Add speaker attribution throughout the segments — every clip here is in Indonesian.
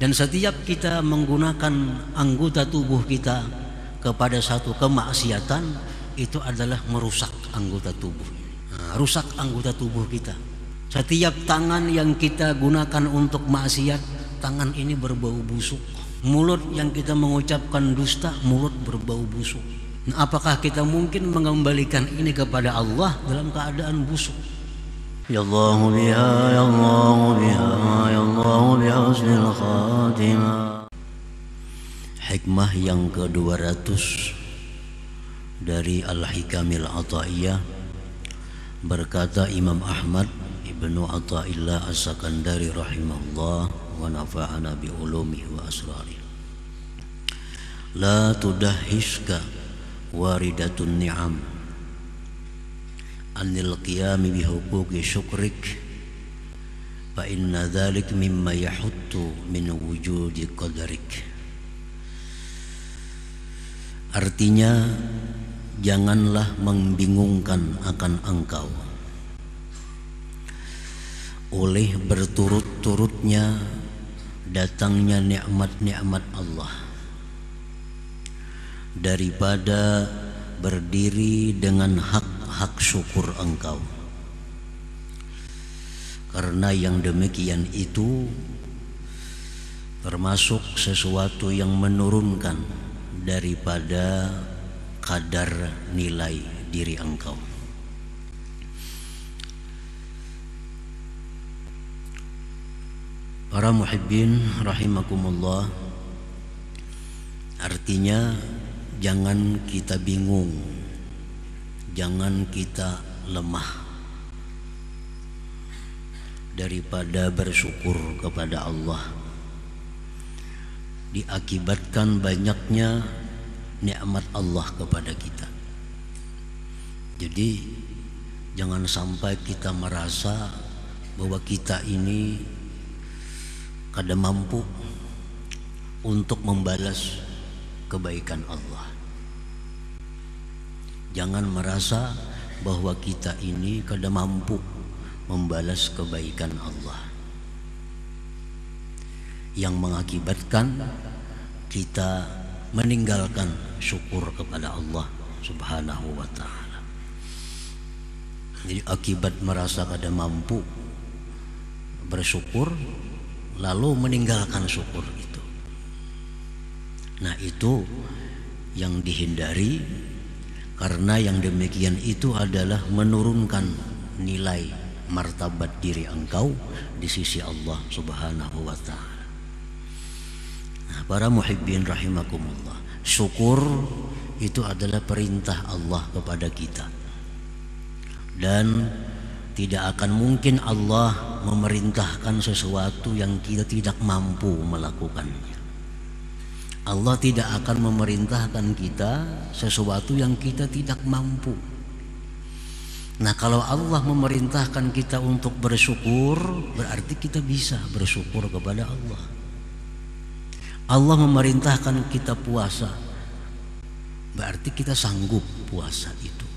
Speaker 1: Dan setiap kita menggunakan anggota tubuh kita kepada satu kemaksiatan, itu adalah merusak anggota tubuh. Rusak anggota tubuh kita. Setiap tangan yang kita gunakan untuk maksiat, tangan ini berbau busuk. Mulut yang kita mengucapkan dusta, mulut berbau busuk. Nah, apakah kita mungkin mengembalikan ini kepada Allah dalam keadaan busuk? Ya Allah biha, ya Allah biha, ya Allah biha husnul khatimah. Hikmah yang ke-200 dari Al-Hikamil Ata'iyah, berkata Imam Ahmad Ibnu Athaillah As-Sakandari rahimahullah wa nafa'ana bi ulumihi wa asrarih. La tudahiska waridatun ni'am anil qiyami bi huquqi syukrik fa inna dhalik mimma yahuttu min wujudi qadarik. Artinya, janganlah membingungkan akan engkau oleh berturut-turutnya datangnya nikmat-nikmat Allah, daripada berdiri dengan hak-hak syukur engkau. Karena yang demikian itu termasuk sesuatu yang menurunkan daripada kadar nilai diri engkau. Para muhibbin rahimakumullah, artinya jangan kita bingung, jangan kita lemah daripada bersyukur kepada Allah, diakibatkan banyaknya nikmat Allah kepada kita. Jadi jangan sampai kita merasa bahwa kita ini kada mampu untuk membalas kebaikan Allah. Jangan merasa bahwa kita ini kada mampu membalas kebaikan Allah, yang mengakibatkan kita meninggalkan syukur kepada Allah Subhanahu wa ta'ala. Jadi akibat merasa kada mampu bersyukur, lalu meninggalkan syukur itu. Nah, itu yang dihindari, karena yang demikian itu adalah menurunkan nilai martabat diri engkau di sisi Allah Subhanahu wa ta'ala. Nah, para muhibbin rahimakumullah, syukur itu adalah perintah Allah kepada kita, dan tidak akan mungkin Allah memerintahkan sesuatu yang kita tidak mampu melakukannya. Allah tidak akan memerintahkan kita sesuatu yang kita tidak mampu. Nah, kalau Allah memerintahkan kita untuk bersyukur, berarti kita bisa bersyukur kepada Allah. Allah memerintahkan kita puasa, berarti kita sanggup puasa itu.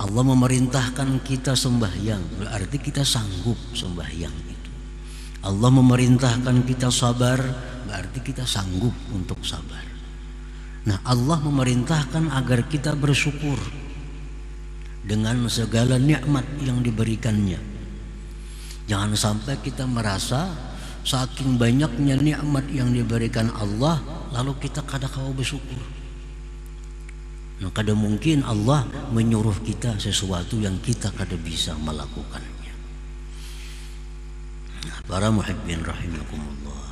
Speaker 1: Allah memerintahkan kita sembahyang, berarti kita sanggup sembahyang itu. Allah memerintahkan kita sabar, berarti kita sanggup untuk sabar. Nah, Allah memerintahkan agar kita bersyukur dengan segala nikmat yang diberikannya. Jangan sampai kita merasa saking banyaknya nikmat yang diberikan Allah, lalu kita kada kau bersyukur. Nah, kada mungkin Allah menyuruh kita sesuatu yang kita kada bisa melakukannya. Nah, para muhibbin rahimakumullah,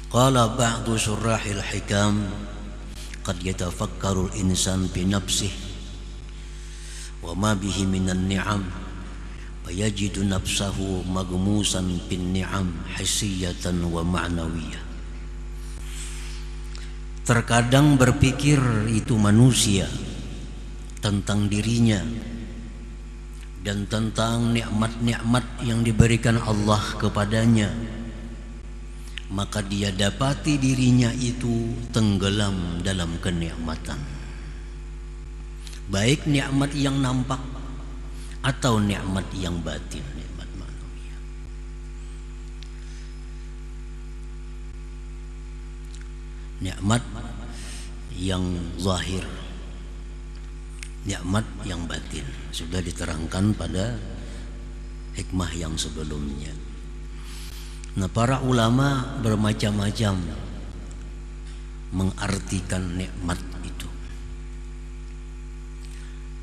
Speaker 1: qala ba'du syurahil hikam, qad yatafakkaru al-insan bi nafsihi wa ma bihi minan ni'am wa yajidu nafsahu maghmusan bin ni'am hissiyatan wa ma'nawiyah. Terkadang berpikir itu manusia tentang dirinya dan tentang nikmat-nikmat yang diberikan Allah kepadanya, maka dia dapati dirinya itu tenggelam dalam kenikmatan, baik nikmat yang nampak atau nikmat yang batin, nikmat manusia. nikmat yang zahir, nikmat yang batin. Sudah diterangkan pada hikmah yang sebelumnya. Nah, para ulama bermacam-macam mengartikan nikmat itu.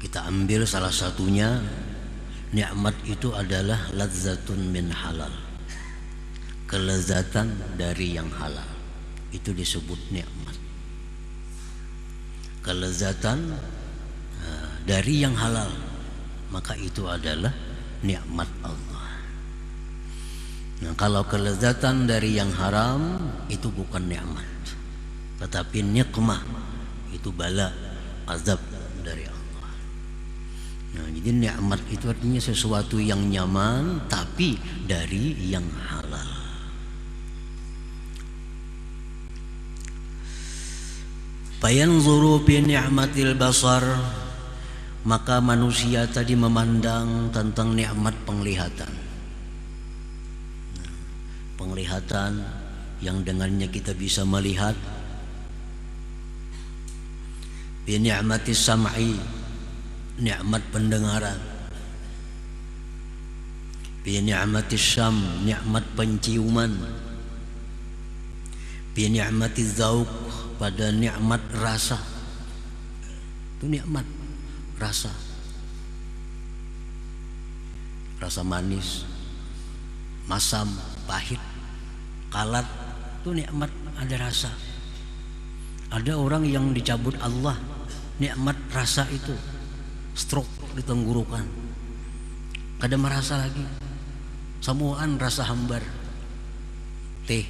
Speaker 1: Kita ambil salah satunya, nikmat itu adalah ladzatun min halal, kelezatan dari yang halal. Itu disebut nikmat. Kelezatan dari yang halal, maka itu adalah nikmat Allah. Nah, kalau kelezatan dari yang haram itu bukan nikmat, tetapi nikmah, itu bala, azab dari Allah. Nah, jadi nikmat itu artinya sesuatu yang nyaman tapi dari yang halal. Fayanzuru bi ni'matil basar, maka manusia tadi memandang tentang nikmat penglihatan. Penglihatan yang dengannya kita bisa melihat. Bi ni'matis sam'i, nikmat pendengaran. Bi ni'matis syam, nikmat penciuman. Bi ni'matiz zauq, pada nikmat rasa. Itu nikmat rasa. Rasa manis, masam, pahit, kalat, itu nikmat, ada rasa. Ada orang yang dicabut Allah nikmat rasa itu, stroke di tenggorokan, kada merasa lagi. Semuaan rasa hambar, teh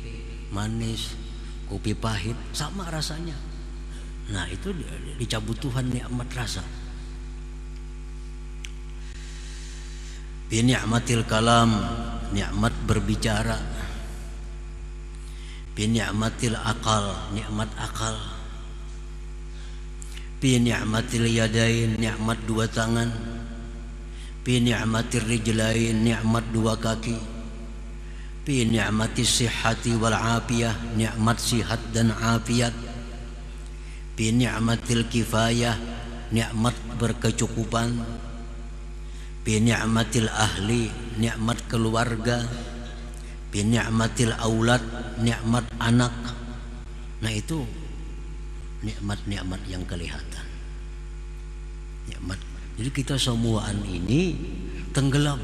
Speaker 1: manis, kopi pahit, sama rasanya. Nah, itu dicabut Tuhan nikmat rasa. Bi ni'matil kalam, nikmat berbicara. Bi ni'matil akal, nikmat akal. Bi ni'matil yadain, nikmat dua tangan. Bi ni'matir rijlain, nikmat dua kaki. Bi ni'matis sihhati wal afiyah, nikmat sihat dan afiat. Bi ni'matil kifayah, nikmat berkecukupan. Bi ni'matil ahli, nikmat keluarga. Bi ni'matil aulad, nikmat anak. Nah, itu nikmat-nikmat yang kelihatan. Nikmat. Jadi kita semuaan ini tenggelam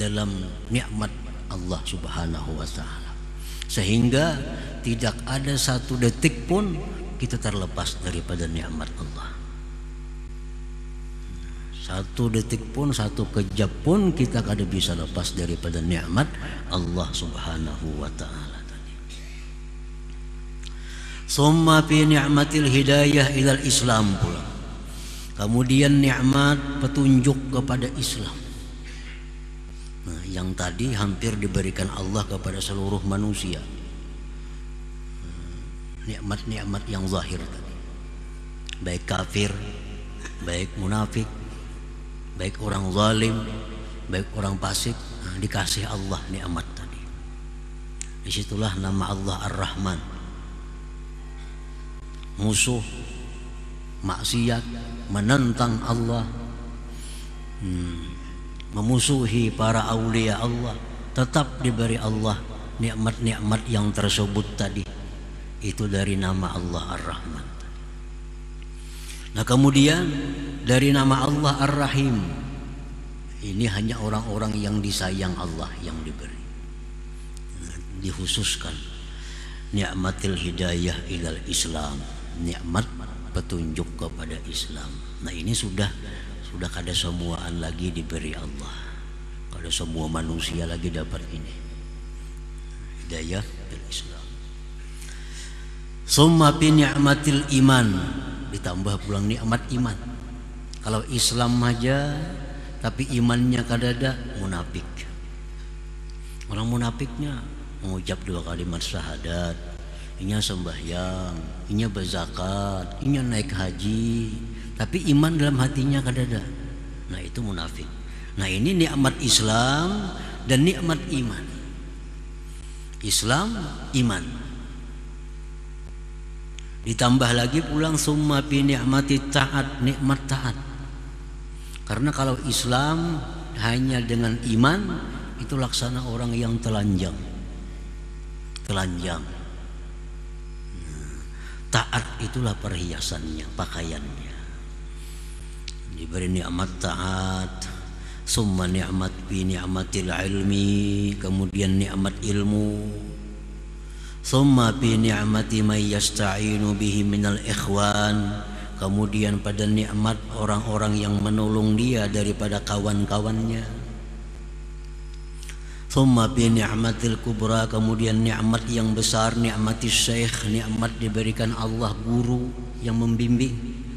Speaker 1: dalam nikmat Allah Subhanahu wa ta'ala, sehingga tidak ada satu detik pun kita terlepas daripada nikmat Allah. Satu detik pun, satu kejap pun kita kada bisa lepas daripada nikmat Allah Subhanahu wa ta'ala tadi. Summa fi ni'matil hidayah ilal Islam pula. Kemudian nikmat petunjuk kepada Islam. Nah, yang tadi hampir diberikan Allah kepada seluruh manusia. Nikmat-nikmat yang zahir tadi. Baik kafir, baik munafik, baik orang zalim, baik orang fasik, dikasih Allah nikmat tadi. Disitulah nama Allah Ar-Rahman. Musuh, maksiat, menentang Allah, memusuhi para aulia Allah, tetap diberi Allah nikmat-nikmat yang tersebut tadi. Itu dari nama Allah Ar-Rahman. Nah, kemudian dari nama Allah Ar-Rahim, ini hanya orang-orang yang disayang Allah yang diberi. Dikhususkan nikmatil hidayah ilal Islam, nikmat petunjuk kepada Islam. Nah, ini sudah kada semuaan lagi diberi Allah. Kada semua manusia lagi dapat ini. Hidayah bil Islam. Summa bi ni'matil iman, ditambah pulang nikmat iman. Kalau Islam aja tapi imannya kadada, munafik. Orang munafiknya mengucap 2 kalimat syahadat, inya sembahyang, inya berzakat, inya naik haji, tapi iman dalam hatinya kadada. Nah, itu munafik. Nah, ini nikmat Islam dan nikmat iman. Islam, iman. Ditambah lagi pulang summa bi ni'mati taat, nikmat taat. Karena kalau Islam hanya dengan iman itu laksana orang yang telanjang. Taat itulah perhiasannya, pakaiannya. Diberi nikmat taat, summa ni'mat bi ni'matil ilmi, kemudian nikmat ilmu, summa bi ni'mati may yasta'inu bihi minal ikhwan, kemudian pada nikmat orang-orang yang menolong dia daripada kawan-kawannya. Summa bi ni'matil kubra, kemudian nikmat yang besar, nikmatis syekh, nikmat diberikan Allah guru yang membimbing.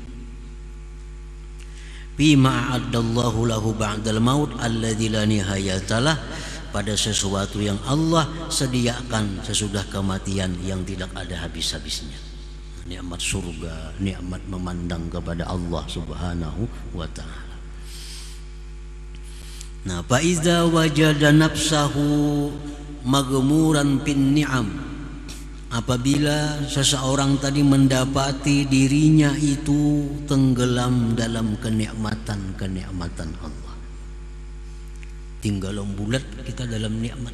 Speaker 1: Bima a'addallahu lahu ba'dal maut alladzi la nihayatalah, pada sesuatu yang Allah sediakan sesudah kematian yang tidak ada habis-habisnya. Nikmat surga, nikmat memandang kepada Allah Subhanahu wa ta'ala. Nah, fa iza wajada nafsahu maghmuran bin ni'am, apabila seseorang tadi mendapati dirinya itu tenggelam dalam kenikmatan Allah. Tinggalan bulat kita dalam nikmat.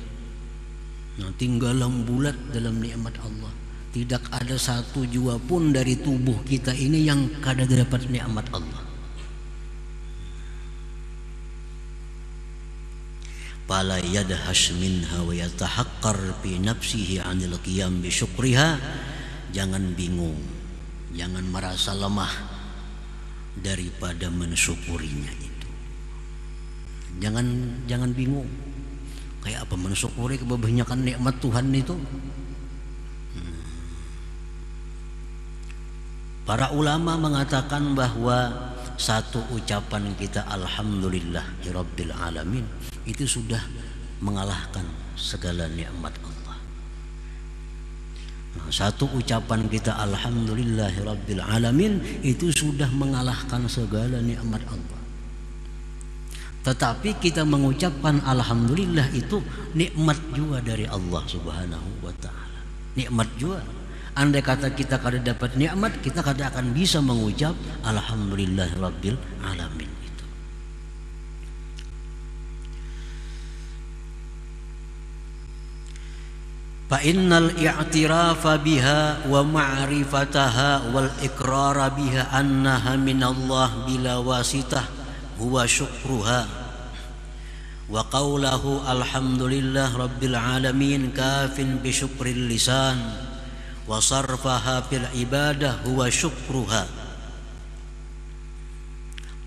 Speaker 1: Nah, tinggalan bulat dalam nikmat Allah. Tidak ada satu jua pun dari tubuh kita ini yang kada dapat nikmat Allah. Fala yadhash minha wa yatahaqqar fi nafsihi 'anil qiyam bi syukriha. Jangan bingung, jangan merasa lemah daripada mensyukurinya itu. Jangan bingung. Kayak apa mensyukuri kebanyakan nikmat Tuhan itu? Para ulama mengatakan bahwa satu ucapan kita alhamdulillahirabbil alamin itu sudah mengalahkan segala nikmat Allah. Nah, satu ucapan kita alhamdulillahirabbil alamin itu sudah mengalahkan segala nikmat Allah. Tetapi kita mengucapkan alhamdulillah itu nikmat juga dari Allah Subhanahu wa ta'ala. Nikmat juga. Andai kata kita kada dapat nikmat, kita kada akan bisa mengucap alhamdulillahirabbil alamin. Fa innal i'tirafa biha wa ma'rifataha wal iqrara biha annaha minallah bila wasitah huwa syukruha, wa qawluhu alhamdulillah rabbil alamin kafin bi syukril lisan wa sarfaha fil ibadah huwa syukruha.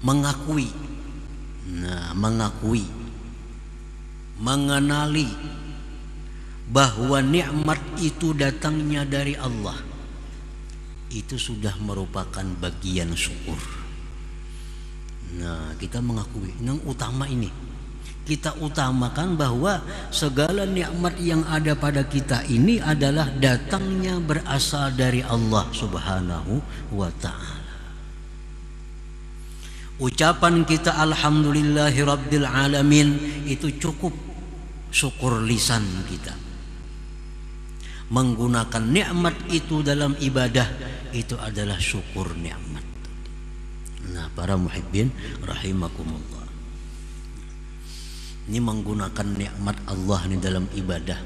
Speaker 1: Mengakui, mengenali bahwa nikmat itu datangnya dari Allah, itu sudah merupakan bagian syukur. Nah, kita mengakui yang utama ini. Kita utamakan bahwa segala nikmat yang ada pada kita ini adalah datangnya berasal dari Allah Subhanahu wa ta'ala. Ucapan kita alhamdulillahirabbil alamin itu cukup syukur lisan kita. Menggunakan nikmat itu dalam ibadah itu adalah syukur nikmat. Nah, para muhibbin rahimakumullah, ini menggunakan nikmat Allah ini dalam ibadah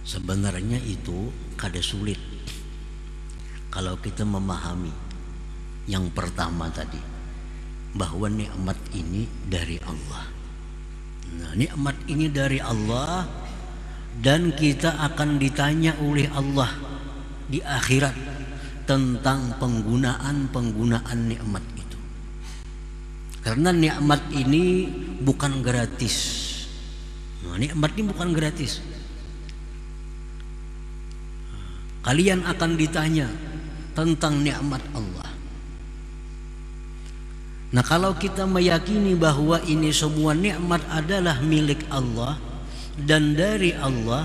Speaker 1: sebenarnya itu kada sulit kalau kita memahami yang pertama tadi, bahwa nikmat ini dari Allah. Nah, nikmat ini dari Allah dan kita akan ditanya oleh Allah di akhirat tentang penggunaan nikmat itu. Karena nikmat ini bukan gratis. Nah, nikmat ini bukan gratis. Kalian akan ditanya tentang nikmat Allah. Nah, kalau kita meyakini bahwa ini semua nikmat adalah milik Allah dan dari Allah,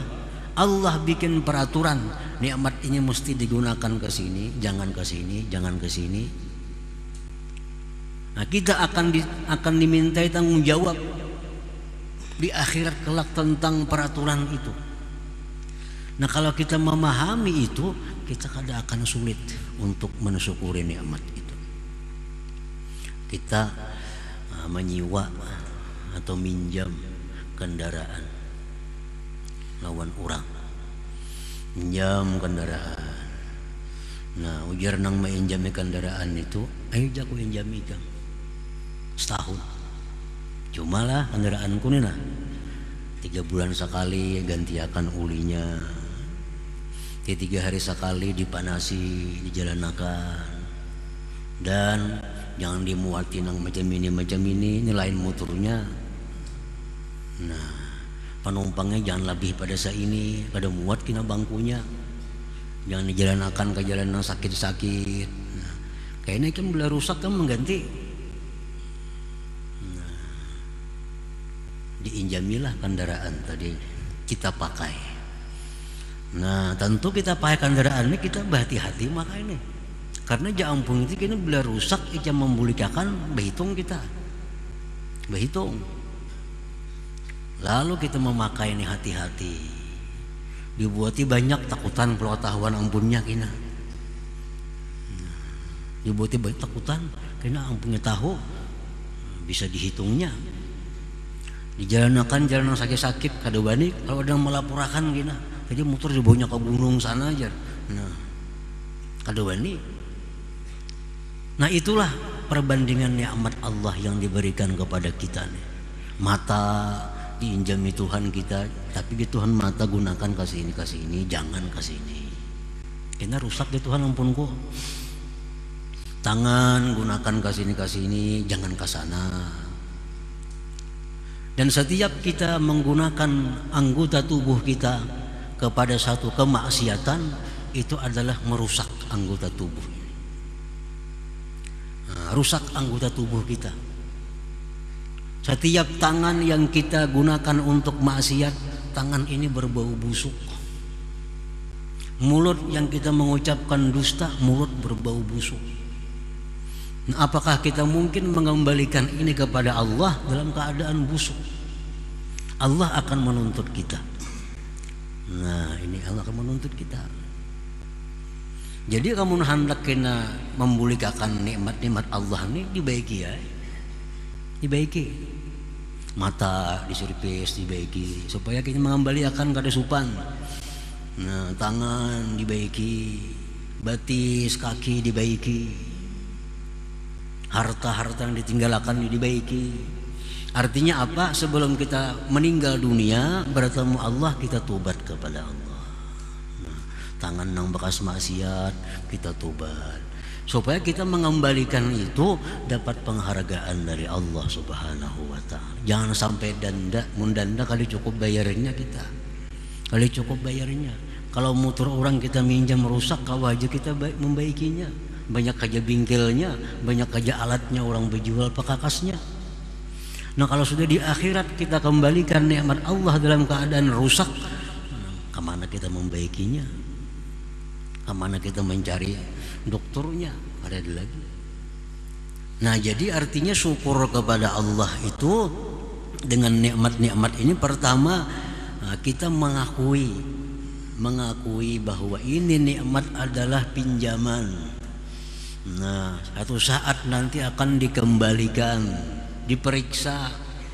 Speaker 1: Allah bikin peraturan, nikmat ini mesti digunakan ke sini, jangan ke sini, jangan ke sini. Nah, kita akan dimintai tanggung jawab di akhirat kelak tentang peraturan itu. Nah kalau kita memahami itu, kita kadang akan sulit untuk mensyukuri nikmat itu. Kita menyewa atau minjam kendaraan lawan orang, minjam kendaraan. Nah ujar nang mainjami kendaraan itu, ayo jago injami jam setahun. Cuma lah kendaraanku nih nah 3 bulan sekali gantiakan ulinya, 3 hari sekali dipanasi, dijalanakan, dan jangan dimuatin yang macam ini lain motornya. Nah penumpangnya jangan lebih pada ini, pada muat kena bangkunya, jangan dijalanakan ke jalan yang sakit-sakit. Nah, kayaknya kan bila rusak kan mengganti. Nah, diinjamilah kendaraan tadi kita pakai. Nah tentu kita pakai kendaraan ini kita berhati-hati maka ini, karena jampung itu kini bila rusak itu membulikan berhitung kita berhitung. Lalu kita memakai ini hati-hati, dibuati banyak takutan kalau tahuan ampunnya kina. Dibuati banyak takutan kena ampunnya tahu bisa dihitungnya. Dijalanakan jalan sakit-sakit kadang-kadang kalau ada yang melaporkan kina, jadi motor dibawanya ke gunung sana aja. Nah, kadang-kadang. Nah itulah perbandingan nikmat Allah yang diberikan kepada kita nih. Mata diinjami Tuhan kita, tapi Tuhan mata gunakan kasih ini, jangan kasih ini. Kena rusak di Tuhan ampunku. Tangan gunakan kasih ini, jangan ke sana. Dan setiap kita menggunakan anggota tubuh kita kepada satu kemaksiatan, itu adalah merusak anggota tubuh. Nah, rusak anggota tubuh kita. Setiap tangan yang kita gunakan untuk maksiat, tangan ini berbau busuk. Mulut yang kita mengucapkan dusta, mulut berbau busuk. Nah, apakah kita mungkin mengembalikan ini kepada Allah dalam keadaan busuk? Allah akan menuntut kita. Nah ini Allah akan menuntut kita. Jadi kamu hendak kena membulikan nikmat-nikmat Allah ini dibaiki ya, dibaiki. Mata diservis dibaiki supaya kita mengembalikan kesupan. Nah tangan dibaiki, batis kaki dibaiki, harta-harta yang ditinggalkan dibaiki. Artinya apa? Sebelum kita meninggal dunia bertemu Allah, kita tobat kepada Allah. Nah, tangan nang bekas maksiat kita tobat supaya kita mengembalikan itu dapat penghargaan dari Allah Subhanahu wa taala. Jangan sampai mundanda kali cukup bayarnya kita. Kali cukup bayarnya. Kalau motor orang kita minjam rusak, kau aja kita membaikinya. Banyak aja bingkilnya, banyak aja alatnya orang berjual pakakasnya. Nah kalau sudah di akhirat kita kembalikan nikmat Allah dalam keadaan rusak, kemana kita membaikinya? Kemana kita mencari dokternya? Ada lagi. Nah jadi artinya syukur kepada Allah itu dengan nikmat-nikmat ini, pertama kita mengakui bahwa ini nikmat adalah pinjaman. Nah satu saat nanti akan dikembalikan, diperiksa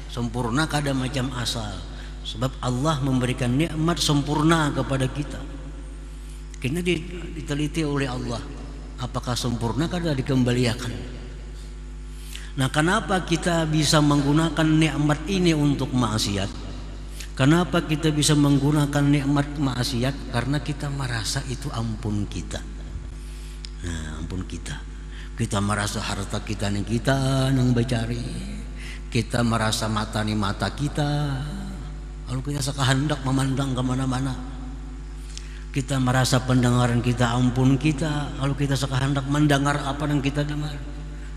Speaker 1: sempurna kada macam asal, sebab Allah memberikan nikmat sempurna kepada kita. Kena diteliti oleh Allah apakah sempurna kada dikembalikan. Nah kenapa kita bisa menggunakan nikmat ini untuk maksiat? Kenapa kita bisa menggunakan nikmat maksiat? Karena kita merasa itu ampun kita. Nah ampun kita, kita merasa harta kita nih kita nang becari, kita merasa mata nih mata kita, lalu kita sekahendak memandang kemana-mana. Kita merasa pendengaran kita ampun kita, lalu kita sekahendak mendengar apa yang kita dengar.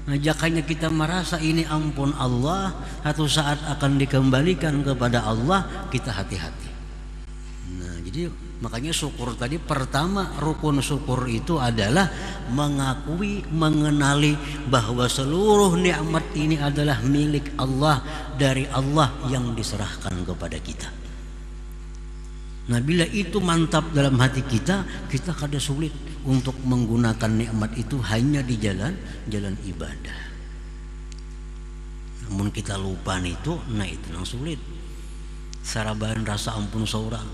Speaker 1: Nah jakanya kita merasa ini ampun Allah, satu saat akan dikembalikan kepada Allah, kita hati-hati. Nah jadi makanya syukur tadi pertama, rukun syukur itu adalah mengakui, mengenali bahwa seluruh nikmat ini adalah milik Allah, dari Allah yang diserahkan kepada kita. Nah, bila itu mantap dalam hati kita, kita kada sulit untuk menggunakan nikmat itu hanya di jalan ibadah. Namun kita lupa itu, nah itu yang sulit. Sarabaan rasa ampun seorang,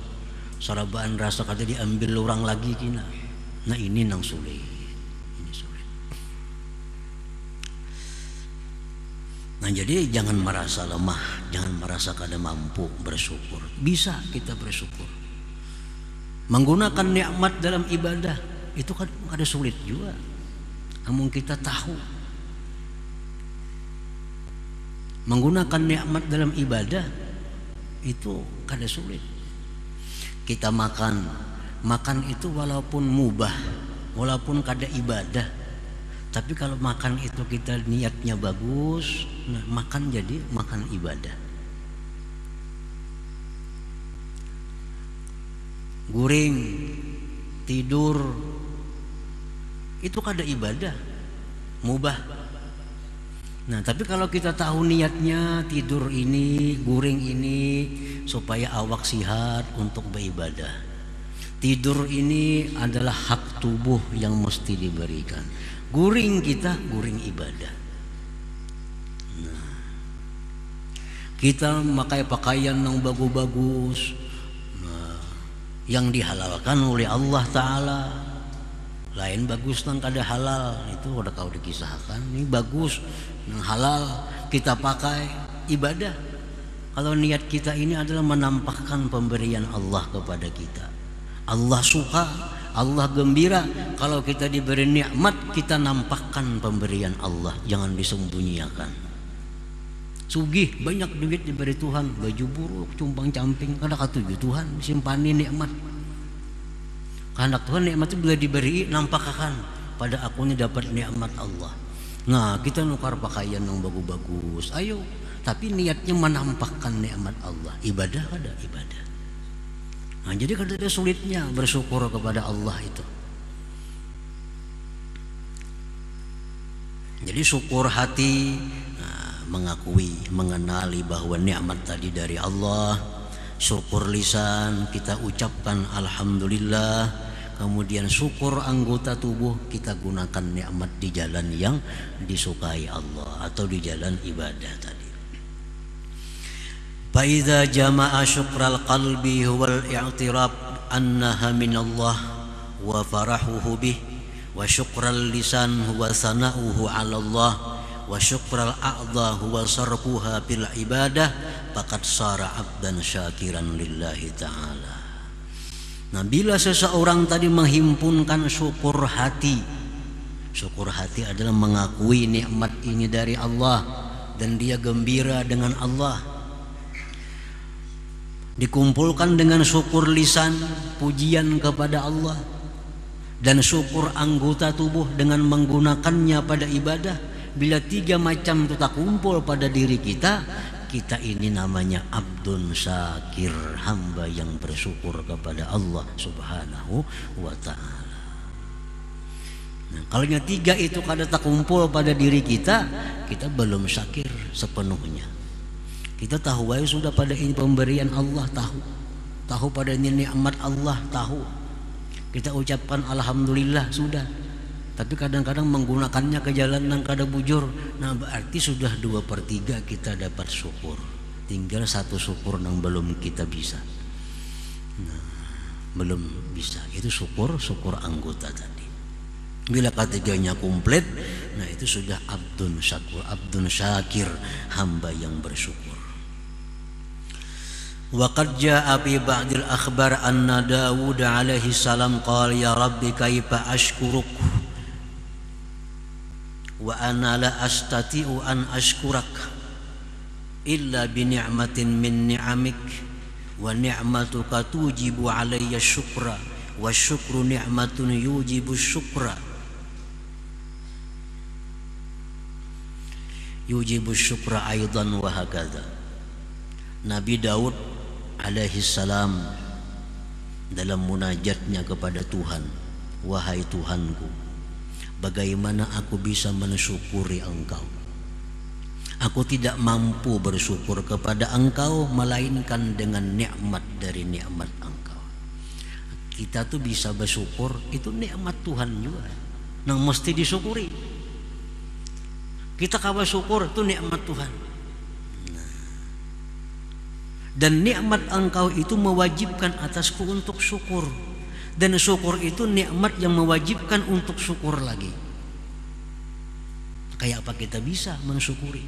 Speaker 1: sarabaan rasa kada diambil orang lagi kina. Nah ini yang sulit. Ini sulit. Nah jadi jangan merasa lemah, jangan merasa kada mampu bersyukur. Bisa kita bersyukur. Menggunakan nikmat dalam ibadah itu kan ada sulit juga. Namun kita tahu menggunakan nikmat dalam ibadah itu kada sulit. Kita makan itu walaupun mubah, walaupun kada ibadah, tapi kalau makan itu kita niatnya bagus, nah makan jadi makan ibadah. Guring, tidur, itu kada ibadah, mubah. Nah tapi kalau kita tahu niatnya tidur ini, guring ini supaya awak sihat untuk beribadah, tidur ini adalah hak tubuh yang mesti diberikan, guring kita guring ibadah. Nah, kita memakai pakaian yang bagus-bagus, yang dihalalkan oleh Allah Ta'ala. Lain bagus nang kada halal, itu udah kau dikisahkan. Ini bagus nang halal kita pakai ibadah. Kalau niat kita ini adalah menampakkan pemberian Allah kepada kita, Allah suka, Allah gembira kalau kita diberi nikmat, kita nampakkan pemberian Allah, jangan disembunyikan. Sugih banyak duit diberi Tuhan, baju buruk, cumpang camping, kada katuju Tuhan, simpani nikmat. Kehendak Tuhan nikmat itu bila diberi, nampakkan pada aku ini dapat nikmat Allah. Nah kita nukar pakaian yang bagus-bagus, ayo, tapi niatnya menampakkan nikmat Allah. Ibadah ada ibadah. Nah jadi kada ada sulitnya bersyukur kepada Allah itu. Jadi syukur hati, mengakui, mengenali bahwa nikmat tadi dari Allah. Syukur lisan, kita ucapkan alhamdulillah. Kemudian syukur anggota tubuh, kita gunakan nikmat di jalan yang disukai Allah atau di jalan ibadah tadi. Fa idza jama'a syukral qalbi huwal i'tiraf annaha minallah wa farahuhu bih, wa syukral lisan huwa sana'uhu 'ala Allah, wa syukral a'dha huwa sarfuha bil ibadah, faqad sara 'abdan syakiran lillahi ta'ala. Nah bila seseorang tadi menghimpunkan syukur hati adalah mengakui nikmat ini dari Allah dan dia gembira dengan Allah, dikumpulkan dengan syukur lisan, pujian kepada Allah, dan syukur anggota tubuh dengan menggunakannya pada ibadah. Bila tiga macam itu tak kumpul pada diri kita, kita ini namanya abdun syakir, hamba yang bersyukur kepada Allah Subhanahu wa ta'ala. Nah, kalau yang tiga itu kada tak kumpul pada diri kita, kita belum syakir sepenuhnya. Kita tahu bahwa sudah pada ini pemberian Allah, tahu pada ini nikmat Allah, tahu. Kita ucapkan alhamdulillah sudah. Tapi kadang-kadang menggunakannya ke jalan yang kada bujur. Nah berarti sudah 2/3 kita dapat syukur. Tinggal 1 syukur yang belum kita bisa. Nah, belum bisa. Itu syukur anggota tadi. Bila ketiganya komplit, nah itu sudah abdun syakur, abdun syakir, hamba yang bersyukur. Wa qad jaa'a fi ba'dil akhbar anna Daud alaihi salam qala ya rabbi kaifa ashkuruk wa ana la astati'u an ashkurak illa bi ni'matin min ni'amik wa ni'matuka tujibu alayya syukra wa syukru ni'matun yujibu syukra aidan wa hakadha. Nabi Daud alaihi salam dalam munajatnya kepada Tuhan, wahai Tuhanku, bagaimana aku bisa mensyukuri Engkau? Aku tidak mampu bersyukur kepada Engkau melainkan dengan nikmat dari nikmat Engkau. kita tuh bisa bersyukur, itu nikmat Tuhan juga yang mesti disyukuri. Kita kawa syukur itu nikmat Tuhan. Dan nikmat engkau itu mewajibkan atasku untuk syukur. Dan syukur itu nikmat yang mewajibkan untuk syukur lagi. Kayak apa kita bisa mensyukuri?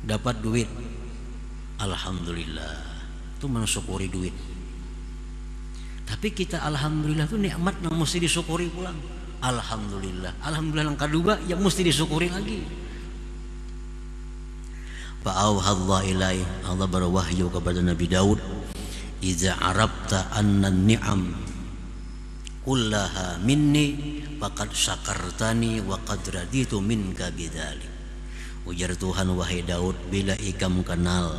Speaker 1: Dapat duit, alhamdulillah, itu mensyukuri duit. Tapi kita alhamdulillah itu nikmat yang mesti disyukuri pulang. Alhamdulillah. Alhamdulillah yang kedua yang mesti disyukuri lagi. Fa'auhallahu ilaihi, Allah berwahyu kepada Nabi Daud, "Idza arabta anna ni'am kullaha minni faqad syakartani wa qad raditu minka bidzalik." Ujar Tuhan, wahai Daud, bila ikam kenal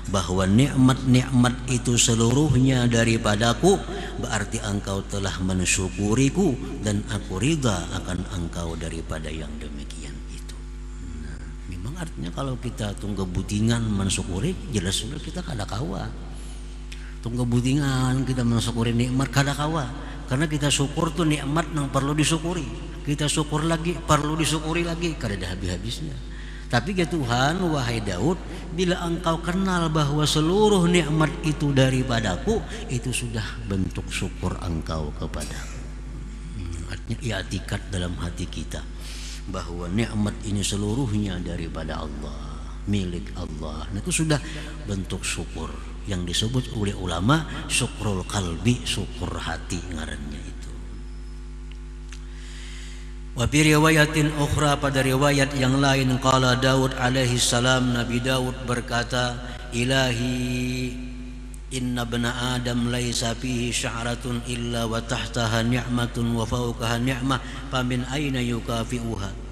Speaker 1: bahwa nikmat-nikmat itu seluruhnya daripadaku, berarti engkau telah mensyukuriku dan aku ridha akan engkau daripada yang demikian itu. Nah, memang artinya kalau kita tunggu butingan mensyukuri, jelas sudah kita kada kawa. Tunggu butingan kita mensyukuri nikmat kada kawa, karena kita syukur tuh nikmat yang perlu disyukuri. Kita syukur lagi, perlu disyukuri lagi, kada ada habis-habisnya. Tapi ya Tuhan, wahai Daud, bila engkau kenal bahwa seluruh nikmat itu daripadaku, itu sudah bentuk syukur engkau kepadaku. Artinya i'tikad dalam hati kita bahwa nikmat ini seluruhnya daripada Allah, milik Allah. Nah, itu sudah bentuk syukur yang disebut oleh ulama syukrul qalbi, syukur hati ngarannya itu. Wa fi riwayatin ukhra, pada riwayat yang lain, qala Daud alaihi salam, Nabi Daud berkata, "Ilahi inna bna Adam laisa fihi sya'ratun illa wa tahtaha ni'matun wa fawqaha ni'mah famin aina yukafi'uha."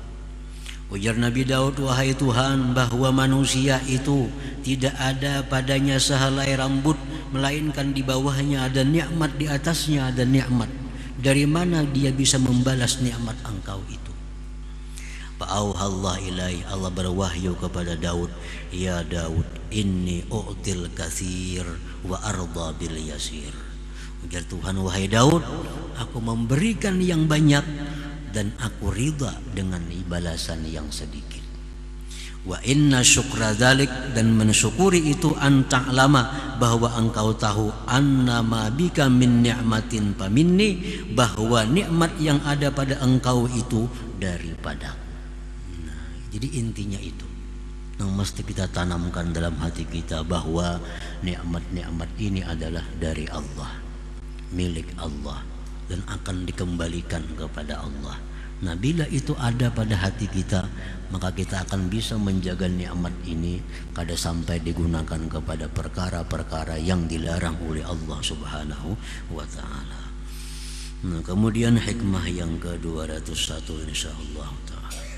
Speaker 1: Ujar Nabi Daud, wahai Tuhan, bahwa manusia itu tidak ada padanya sehelai rambut, melainkan di bawahnya ada nikmat, di atasnya ada nikmat. Dari mana dia bisa membalas nikmat engkau itu? Fa'auhallahu ilaihi, Allah berwahyu kepada Daud, "Ya Daud, inni u'til katsir wa arda bil yasir." Ujar Tuhan, wahai Daud, aku memberikan yang banyak dan aku ridha dengan balasan yang sedikit. Wa inna syukra dzalik, dan mensyukuri itu anta'lama, bahwa engkau tahu, annama bika min ni'matin faminni, bahwa nikmat yang ada pada engkau itu daripadaku. Nah, jadi intinya itu yang mesti kita tanamkan dalam hati kita, bahwa nikmat-nikmat ini adalah dari Allah, milik Allah, dan akan dikembalikan kepada Allah. Nah, bila itu ada pada hati kita, maka kita akan bisa menjaga nikmat ini kada sampai digunakan kepada perkara-perkara yang dilarang oleh Allah Subhanahu wa taala. Nah, kemudian hikmah yang ke-201 insyaallah taala.